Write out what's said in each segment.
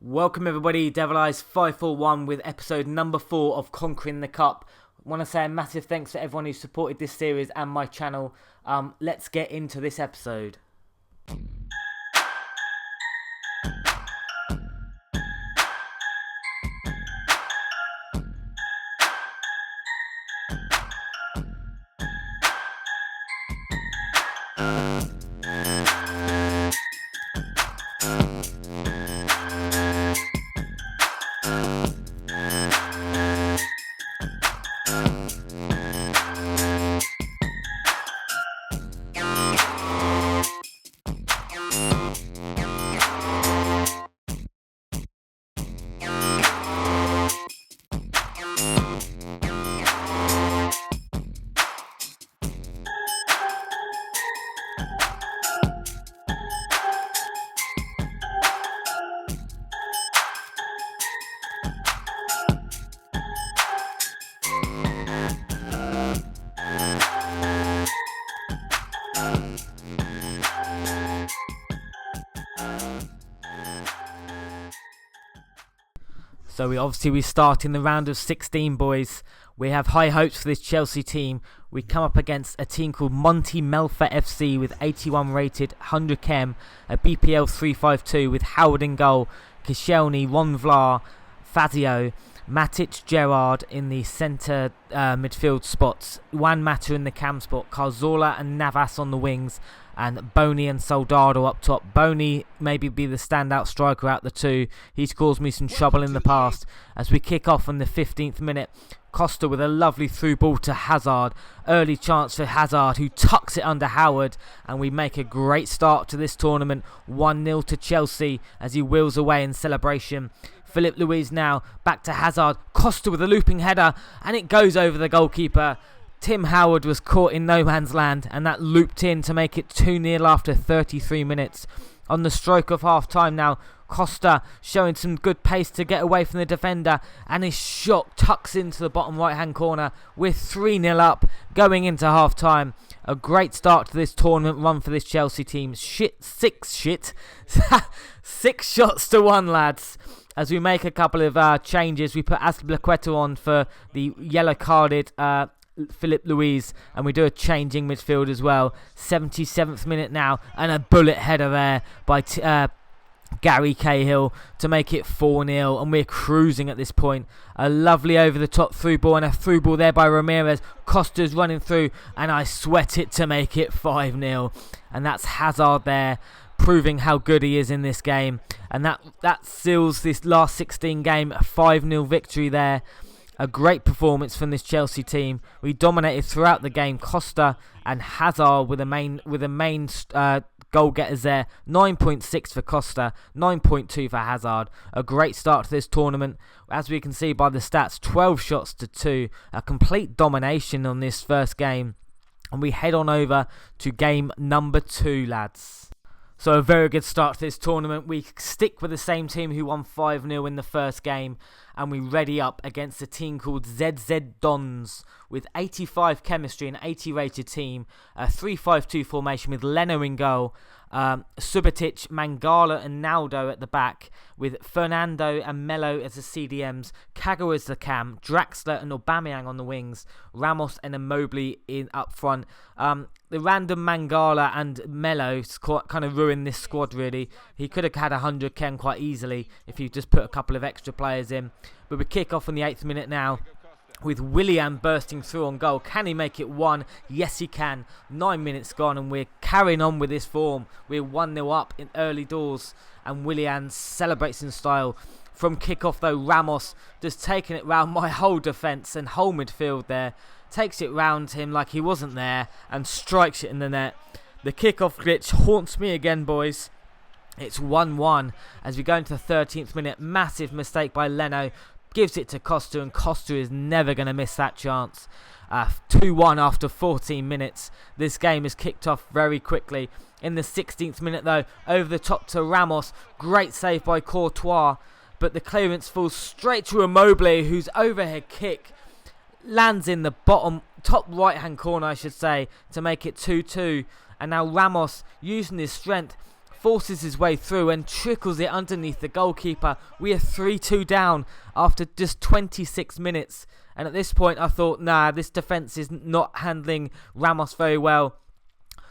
Welcome everybody, Devil Eyes 541 with episode number 4 of Conquering the Cup. I want to say a massive thanks to everyone who supported this series and my channel. Let's get into this episode. So we start in the round of 16, boys. We have high hopes for this Chelsea team. We come up against a team called Monty Melfa FC with 81 rated, 100 chem, a BPL 352 with Howard in goal, Koscielny, Ron Vlaar, Fazio, Matic, Gerrard in the centre midfield spots, Juan Mata in the cam spot, Cazorla and Navas on the wings, and Boney and Soldado up top. Boney maybe be the standout striker out the two. He's caused me some trouble in the past. As we kick off on the 15th minute, Costa with a lovely through ball to Hazard. Early chance for Hazard, who tucks it under Howard, and we make a great start to this tournament. 1-0 to Chelsea as he wheels away in celebration. Philip Luis now back to Hazard. Costa with a looping header, and it goes over the goalkeeper. Tim Howard was caught in no man's land, and that looped in to make it 2-0 after 33 minutes. On the stroke of half time now, Costa showing some good pace to get away from the defender, and his shot tucks into the bottom right hand corner. We're 3-0 up going into half time. A great start to this tournament run for this Chelsea team. Six shots to 1, lads. As we make a couple of changes, we put Azpilicueta on for the yellow carded Philip Luis, and we do a changing midfield as well. 77th minute now, and a bullet header there by Gary Cahill to make it 4-0, and we're cruising at this point. A lovely over the top through ball, and a through ball there by Ramirez. Costa's running through, and I sweat it to make it 5-0, and that's Hazard there, proving how good he is in this game, and that seals this last 16 game, a 5-0 victory there. A great performance from this Chelsea team. We dominated throughout the game. Costa and Hazard were the main goal getters there. 9.6 for Costa, 9.2 for Hazard. A great start to this tournament. As we can see by the stats, 12 shots to 2. A complete domination on this first game. And we head on over to game number 2, lads. So a very good start to this tournament. We stick with the same team who won 5-0 in the first game, and we ready up against a team called ZZ Dons with 85 chemistry and 80 rated team, a 3-5-2 formation with Leno in goal, Subotic, Mangala and Naldo at the back, with Fernando and Melo as the CDMs, Kago as the cam, Draxler and Aubameyang on the wings, Ramos and Immobile in up front. The random Mangala and Melo kind of ruined this squad, really. He could have had 100 Ken quite easily if you just put a couple of extra players in. But we kick off in the 8th minute now with Willian bursting through on goal. Can he make it 1? Yes, he can. 9 minutes gone, and we're carrying on with this form. We're 1-0 up in early doors, and Willian celebrates in style. From kick-off, though, Ramos just taking it round my whole defence and whole midfield there. Takes it round him like he wasn't there and strikes it in the net. The kick-off glitch haunts me again, boys. It's 1-1 as we go into the 13th minute. Massive mistake by Leno. Gives it to Costa, and Costa is never going to miss that chance. 2-1 after 14 minutes. This game is kicked off very quickly. In the 16th minute, though, over the top to Ramos. Great save by Courtois, but the clearance falls straight to Immobile, whose overhead kick lands in the top right hand corner, I should say, to make it 2-2. And now Ramos, using his strength, forces his way through and trickles it underneath the goalkeeper. We are 3-2 down after just 26 minutes. And at this point I thought, nah, this defence is not handling Ramos very well.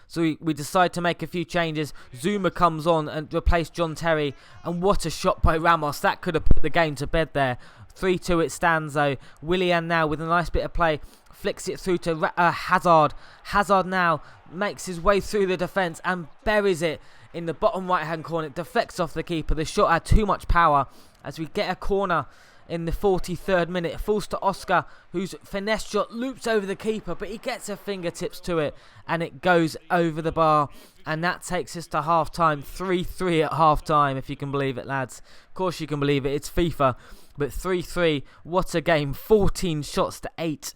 So we decide to make a few changes. Zuma comes on and replaced John Terry. And what a shot by Ramos. That could have put the game to bed there. 3-2 it stands though. Willian now with a nice bit of play. Flicks it through to Hazard. Hazard now makes his way through the defence and buries it in the bottom right hand corner. It deflects off the keeper. The shot had too much power as we get a corner in the 43rd minute. It falls to Oscar, whose finesse shot loops over the keeper, but he gets her fingertips to it and it goes over the bar. And that takes us to half time. 3-3 at half time, if you can believe it, lads. Of course you can believe it. It's FIFA. But 3-3, what a game. 14 shots to 8.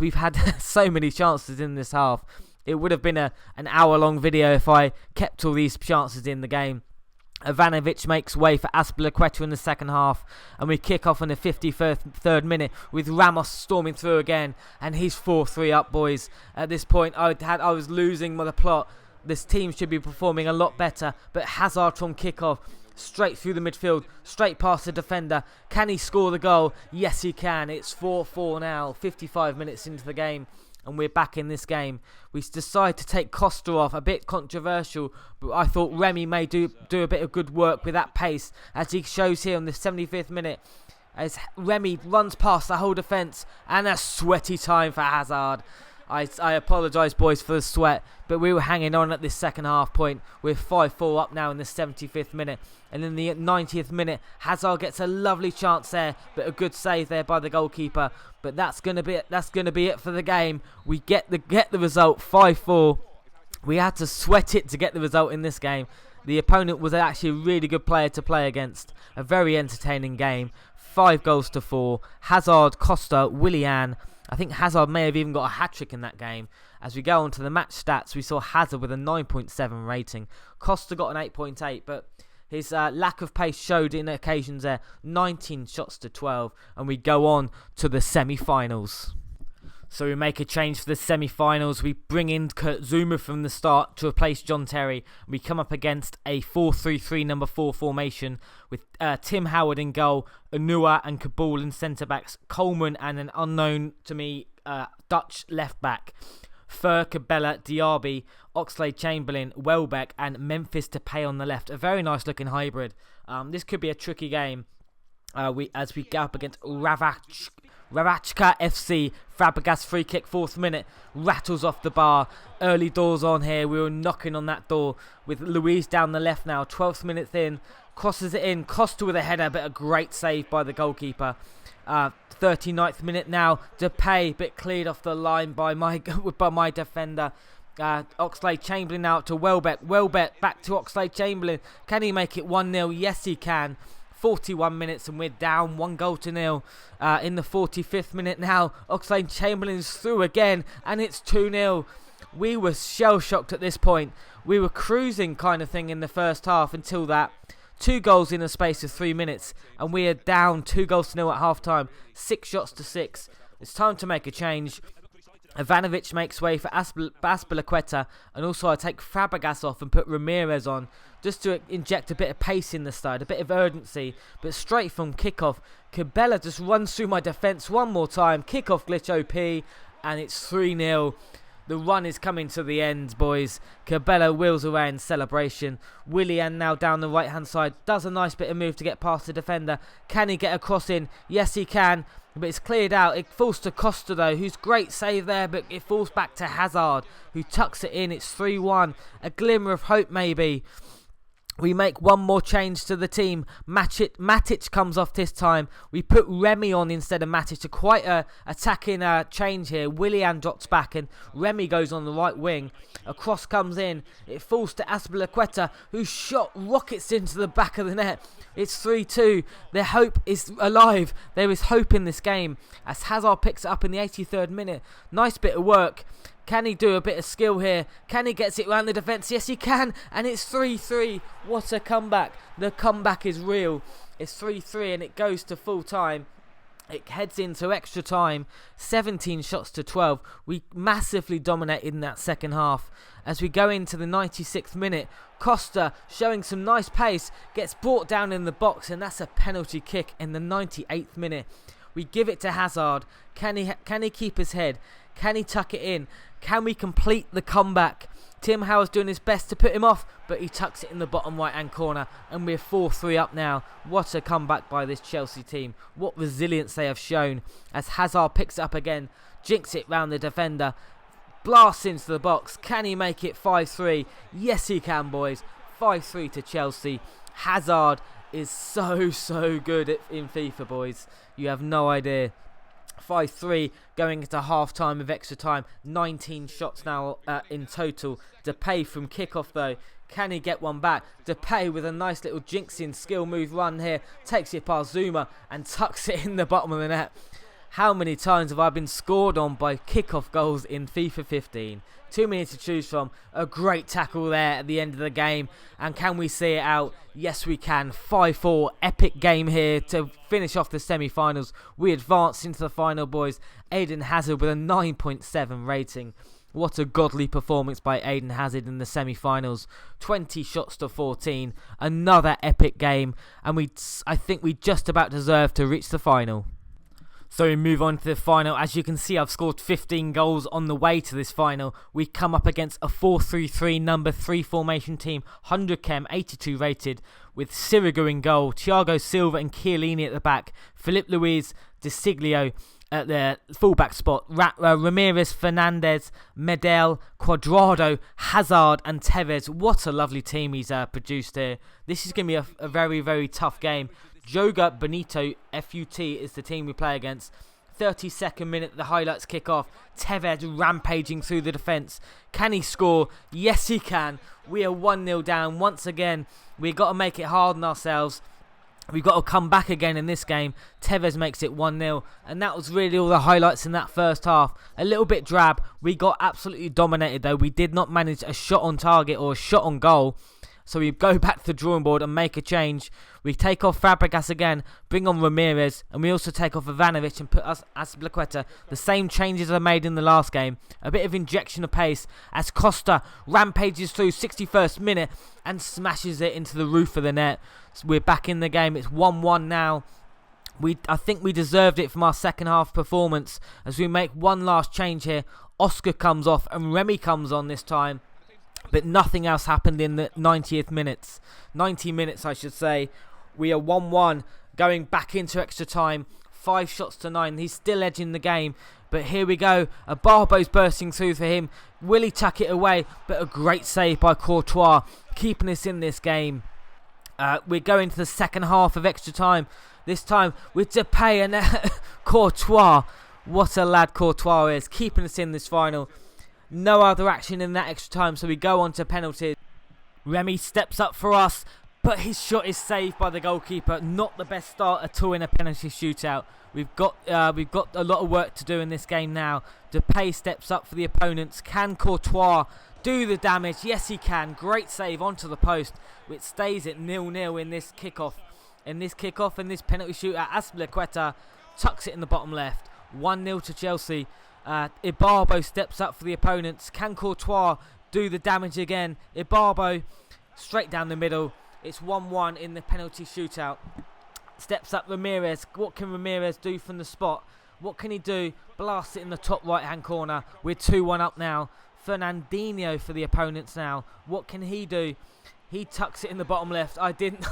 We've had so many chances in this half. It would have been an hour-long video if I kept all these chances in the game. Ivanovic makes way for Azpilicueta in the second half, and we kick off in the 53rd minute with Ramos storming through again, and he's 4-3 up, boys. At this point, I was losing the plot. This team should be performing a lot better, but Hazard from kickoff, straight through the midfield, straight past the defender. Can he score the goal? Yes, he can. It's 4-4 now, 55 minutes into the game. And we're back in this game. We decide to take Costa off, a bit controversial, but I thought Remy may do a bit of good work with that pace, as he shows here in the 75th minute, as Remy runs past the whole defence, and a sweaty time for Hazard. I apologise, boys, for the sweat, but we were hanging on at this second half point. We're 5-4 up now in the 75th minute. And in the 90th minute, Hazard gets a lovely chance there, but a good save there by the goalkeeper. But that's gonna be it for the game. We get the result, 5-4. We had to sweat it to get the result in this game. The opponent was actually a really good player to play against. A very entertaining game. 5-4. Hazard, Costa, Willian. I think Hazard may have even got a hat-trick in that game. As we go on to the match stats, we saw Hazard with a 9.7 rating. Costa got an 8.8, but his lack of pace showed in occasions there. 19 shots to 12, and we go on to the semi-finals. So we make a change for the semi-finals. We bring in Kurt Zuma from the start to replace John Terry. We come up against a 4-3-3 number 4 formation with Tim Howard in goal, Anua and Kabul in centre-backs, Coleman and an unknown to me Dutch left-back, Fur, Cabela, Diaby, Oxlade-Chamberlain, Welbeck and Memphis Depay on the left. A very nice looking hybrid. This could be a tricky game as we go up against Ravachka FC. Fabregas free kick, 4th minute, rattles off the bar. Early doors on here. We were knocking on that door with Luis down the left now. 12th minute in, crosses it in. Costa with a header, but a great save by the goalkeeper. 39th minute now. Depay, bit cleared off the line by my defender. Oxlade-Chamberlain out to Welbeck. Welbeck back to Oxlade-Chamberlain. Can he make it 1-0? Yes, he can. 41 minutes and we're down 1-0. In the 45th minute now, Oxlade-Chamberlain's through again and it's 2-0. We were shell-shocked at this point. We were cruising kind of thing in the first half until that. 2 goals in a space of 3 minutes and we are down 2-0 at half-time. 6 shots to 6. It's time to make a change. Ivanovic makes way for Azpilicueta, and also I take Fabregas off and put Ramirez on just to inject a bit of pace in the side, a bit of urgency. But straight from kickoff, Cabela just runs through my defence one more time. Kickoff glitch OP, and it's 3-0. The run is coming to the end, boys. Cabela wheels away in celebration. Willian now down the right-hand side. Does a nice bit of move to get past the defender. Can he get a cross in? Yes, he can. But it's cleared out. It falls to Costa, though, who's great save there. But it falls back to Hazard, who tucks it in. It's 3-1. A glimmer of hope, maybe. We make one more change to the team. Matic comes off this time. We put Remy on instead of Matic. A quite a attacking change here. Willian drops back and Remy goes on the right wing. A cross comes in. It falls to Azpilicueta, whose shot rockets into the back of the net. It's 3-2. Their hope is alive. There is hope in this game as Hazard picks it up in the 83rd minute. Nice bit of work. Can he do a bit of skill here? Can he get it around the defence? Yes, he can. And it's 3-3. What a comeback. The comeback is real. It's 3-3 and it goes to full time. It heads into extra time, 17 shots to 12. We massively dominated in that second half. As we go into the 96th minute, Costa, showing some nice pace, gets brought down in the box, and that's a penalty kick in the 98th minute. We give it to Hazard. Can he keep his head? Can he tuck it in? Can we complete the comeback? Tim Howe's doing his best to put him off, but he tucks it in the bottom right-hand corner, and we're 4-3 up now. What a comeback by this Chelsea team. What resilience they have shown, as Hazard picks it up again, jinks it round the defender, blasts into the box. Can he make it 5-3? Yes, he can, boys. 5-3 to Chelsea. Hazard is so good in FIFA, boys. You have no idea. 5-3 going into half time of extra time. 19 shots now in total. Depay from kickoff though. Can he get one back? Depay with a nice little jinxing skill move run here. Takes it past Zuma and tucks it in the bottom of the net. How many times have I been scored on by kickoff goals in FIFA 15? Too many to choose from. A great tackle there at the end of the game. And can we see it out? Yes, we can. 5-4. Epic game here to finish off the semi-finals. We advance into the final, boys. Eden Hazard with a 9.7 rating. What a godly performance by Eden Hazard in the semi-finals. 20 shots to 14. Another epic game. And I think we just about deserve to reach the final. So we move on to the final. As you can see, I've scored 15 goals on the way to this final. We come up against a 4-3-3 number 3 formation team, 100 chem, 82 rated, with Sirigu in goal, Thiago Silva and Chiellini at the back, Philippe Luis, De Siglio at the fullback spot, Ramirez, Fernandez, Medel, Cuadrado, Hazard and Tevez. What a lovely team he's produced here. This is going to be a very tough game. Joga Benito FUT is the team we play against. 32nd minute, the highlights kick off. Tevez rampaging through the defence. Can he score? Yes, he can. We are 1-0 down. Once again, we've got to make it hard on ourselves. We've got to come back again in this game. Tevez makes it 1-0. And that was really all the highlights in that first half. A little bit drab. We got absolutely dominated though. We did not manage a shot on target or a shot on goal. So we go back to the drawing board and make a change. We take off Fabregas again, bring on Ramirez, and we also take off Ivanovic and put us Azpilicueta. The same changes I made in the last game. A bit of injection of pace as Costa rampages through 61st minute and smashes it into the roof of the net. So we're back in the game. It's 1-1 now. I think we deserved it from our second half performance as we make one last change here. Oscar comes off and Remy comes on this time. But nothing else happened in the 90th minutes. 90 minutes, I should say. We are 1-1, going back into extra time. 5 shots to 9. He's still edging the game. But here we go. A Barbo's bursting through for him. Will he tuck it away? But a great save by Courtois, keeping us in this game. We're going to the second half of extra time. This time with Depay and Courtois. What a lad Courtois is, keeping us in this final. No other action in that extra time, so we go on to penalties. Remy steps up for us, but his shot is saved by the goalkeeper. Not the best start at all in a penalty shootout. We've got a lot of work to do in this game now. Depay steps up for the opponents. Can Courtois do the damage? Yes, he can. Great save onto the post, which stays at 0-0 in this kickoff. In this penalty shootout, Azpilicueta tucks it in the bottom left. 1-0 to Chelsea. Ibarbo steps up for the opponents. Can Courtois do the damage again? Ibarbo straight down the middle. It's 1-1 in the penalty shootout. Steps up Ramirez. What can Ramirez do from the spot? What can he do? Blast it in the top right hand corner. We're 2-1 up now. Fernandinho for the opponents now. What can he do? He tucks it in the bottom left. I didn't.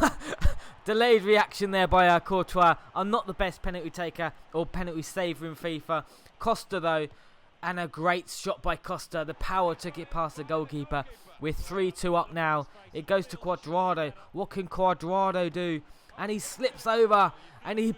Delayed reaction there by Courtois. I'm not the best penalty taker or penalty saver in FIFA. Costa though, and a great shot by Costa. The power took it past the goalkeeper. We're 3-2 up now. It goes to Cuadrado. What can Cuadrado do? And he slips over and he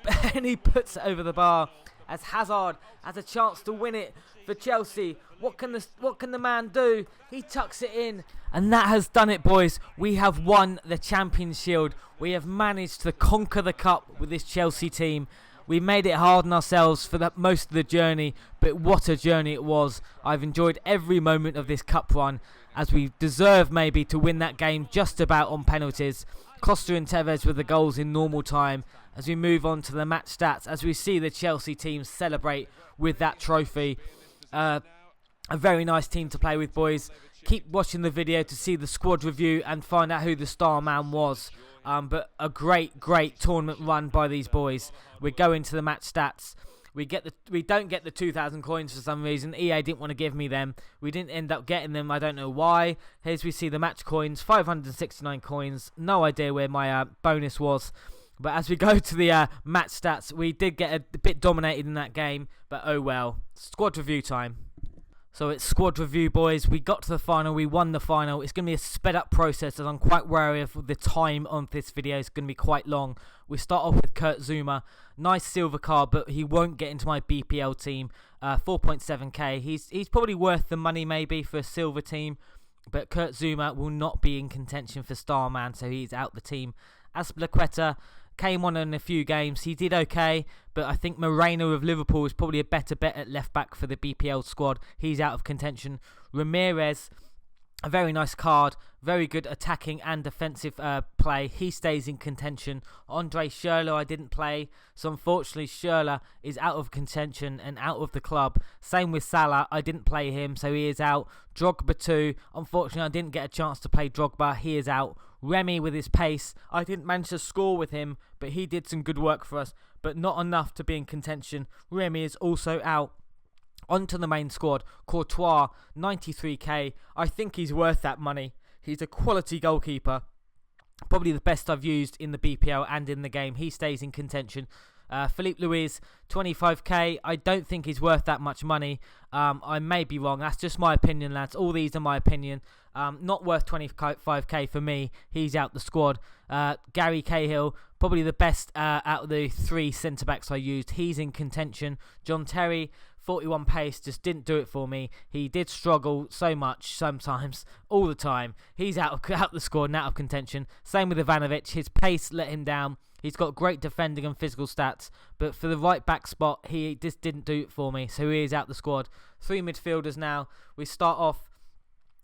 puts it over the bar as Hazard has a chance to win it for Chelsea. What can the man do? He tucks it in, and that has done it, boys. We have won the Champions Shield. We have managed to conquer the cup with this Chelsea team. We made it hard on ourselves for most of the journey, but what a journey it was. I've enjoyed every moment of this cup run, as we deserve maybe to win that game just about on penalties. Costa and Tevez with the goals in normal time. As we move on to the match stats, as we see the Chelsea team celebrate with that trophy. A very nice team to play with, boys. Keep watching the video to see the squad review and find out who the star man was. But a great tournament run by these boys. We go into the match stats. We don't get the 2,000 coins for some reason. EA didn't want to give me them. We didn't end up getting them. I don't know why. Here's we see the match coins, 569 coins. No idea where my bonus was. But as we go to the match stats, we did get a bit dominated in that game. But oh well. Squad review time. So it's squad review, boys. We got to the final. We won the final. It's going to be a sped up process as I'm quite wary of the time on this video. It's going to be quite long. We start off with Kurt Zouma. Nice silver card, but he won't get into my BPL team. 4.7k. He's probably worth the money maybe for a silver team. But Kurt Zouma will not be in contention for star man, so he's out the team. Azpilicueta came on in a few games. He did okay, but I think Moreno of Liverpool is probably a better bet at left back for the BPL squad. He's out of contention. Ramirez, a very nice card, very good attacking and defensive play. He stays in contention. Andre Schürrle I didn't play, so unfortunately Schürrle is out of contention and out of the club. Same with Salah, I didn't play him, so he is out. Drogba too, unfortunately I didn't get a chance to play Drogba, he is out. Remy with his pace, I didn't manage to score with him, but he did some good work for us, but not enough to be in contention. Remy is also out. Onto the main squad, Courtois, 93k. I think he's worth that money. He's a quality goalkeeper. Probably the best I've used in the BPL and in the game. He stays in contention. Philippe Luis, 25k. I don't think he's worth that much money. I may be wrong. That's just my opinion, lads. All these are my opinion. Not worth 25k for me. He's out the squad. Gary Cahill, probably the best out of the 3 centre-backs I used. He's in contention. John Terry, 41 pace, just didn't do it for me. He did struggle so much sometimes, all the time. He's out the squad and out of contention. Same with Ivanovic. His pace let him down. He's got great defending and physical stats, but for the right back spot, he just didn't do it for me, so he is out the squad. 3 midfielders now. We start off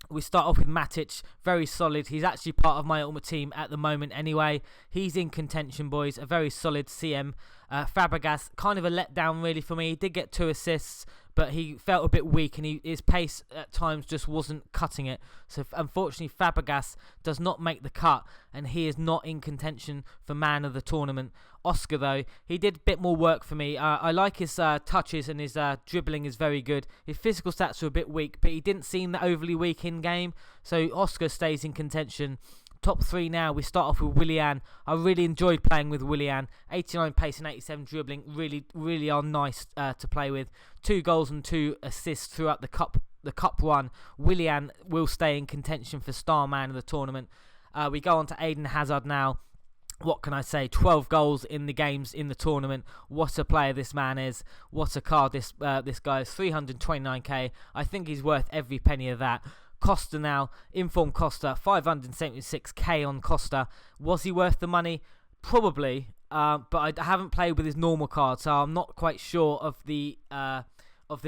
with Matic, very solid. He's actually part of my ultimate team at the moment anyway. He's in contention, boys. A very solid CM. Fabregas, kind of a letdown really for me. He did get 2 assists, but he felt a bit weak and his pace at times just wasn't cutting it. So unfortunately Fabregas does not make the cut and he is not in contention for man of the tournament. Oscar though, he did a bit more work for me. I like his touches and his dribbling is very good. His physical stats were a bit weak, but he didn't seem that overly weak in game. So Oscar stays in contention. Top 3 now, we start off with Willian. I really enjoyed playing with Willian. 89 pace and 87 dribbling, really are nice to play with. 2 goals and 2 assists throughout the cup run. Willian will stay in contention for star man of the tournament. We go on to Eden Hazard now. What can I say? 12 goals in the games in the tournament. What a player this man is. What a card this guy is. 329k. I think he's worth every penny of that. Costa now, informed Costa, 576k on Costa. Was he worth the money? Probably, but I haven't played with his normal card, so I'm not quite sure of the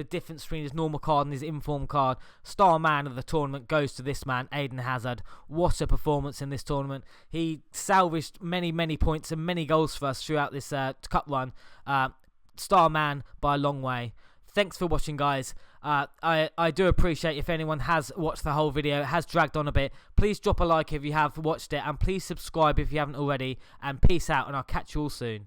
difference between his normal card and his informed card. Star man of the tournament goes to this man, Eden Hazard. What a performance in this tournament. He salvaged many points and many goals for us throughout this cup run. Star man by a long way. Thanks for watching, guys. I do appreciate if anyone has watched the whole video. It has dragged on a bit. Please drop a like if you have watched it, and please subscribe if you haven't already. And peace out, and I'll catch you all soon.